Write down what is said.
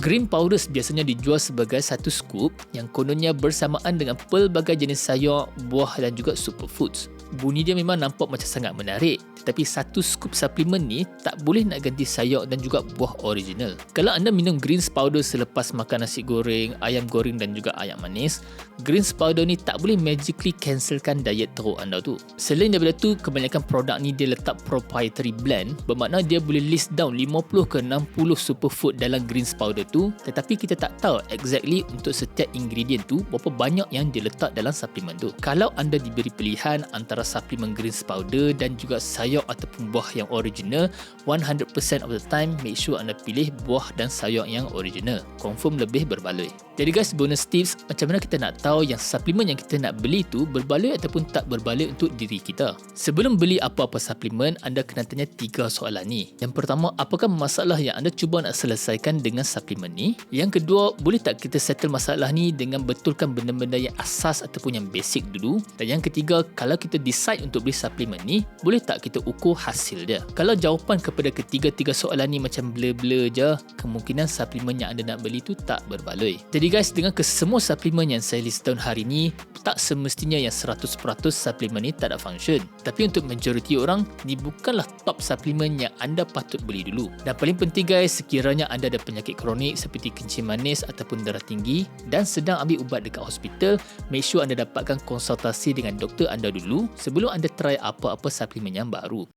Green powders biasanya dijual sebagai satu scoop yang kononnya bersamaan dengan pelbagai jenis sayur, buah dan juga superfoods. Bunyi dia memang nampak macam sangat menarik, tetapi satu scoop suplemen ni tak boleh nak ganti sayur dan juga buah original. Kalau anda minum greens powder selepas makan nasi goreng, ayam goreng dan juga ayam manis, greens powder ni tak boleh magically cancelkan diet teruk anda tu. Selain daripada tu, kebanyakan produk ni dia letak proprietary blend, bermakna dia boleh list down 50 ke 60 superfood dalam greens powder tu, tetapi kita tak tahu exactly untuk setiap ingredient tu berapa banyak yang dia letak dalam suplemen tu. Kalau anda diberi pilihan antara suplemen greens powder dan juga sayur ataupun buah yang original, 100% of the time make sure anda pilih buah dan sayur yang original. Confirm lebih berbaloi. Jadi guys, bonus tips macam mana kita nak tahu yang suplemen yang kita nak beli tu berbaloi ataupun tak berbaloi untuk diri kita. Sebelum beli apa-apa suplemen, anda kena tanya 3 soalan ni. Yang pertama, apakah masalah yang anda cuba nak selesaikan dengan suplemen ni? Yang kedua, boleh tak kita settle masalah ni dengan betulkan benda-benda yang asas ataupun yang basic dulu? Dan yang ketiga, kalau kita decide untuk beli suplemen ni, boleh tak kita ukur hasil dia? Kalau jawapan kepada ketiga-tiga soalan ni macam blur-blur je, kemungkinan suplemen yang anda nak beli tu tak berbaloi. Jadi guys, dengan kesemua suplemen yang saya list down hari ni, tak semestinya yang 100% suplemen ni tak ada function. Tapi untuk majoriti orang, ni bukanlah top suplemen yang anda patut beli dulu. Dan paling penting guys, sekiranya anda ada penyakit kronik seperti kencing manis ataupun darah tinggi dan sedang ambil ubat dekat hospital, make sure anda dapatkan konsultasi dengan doktor anda dulu sebelum anda try apa-apa suplemen yang baru.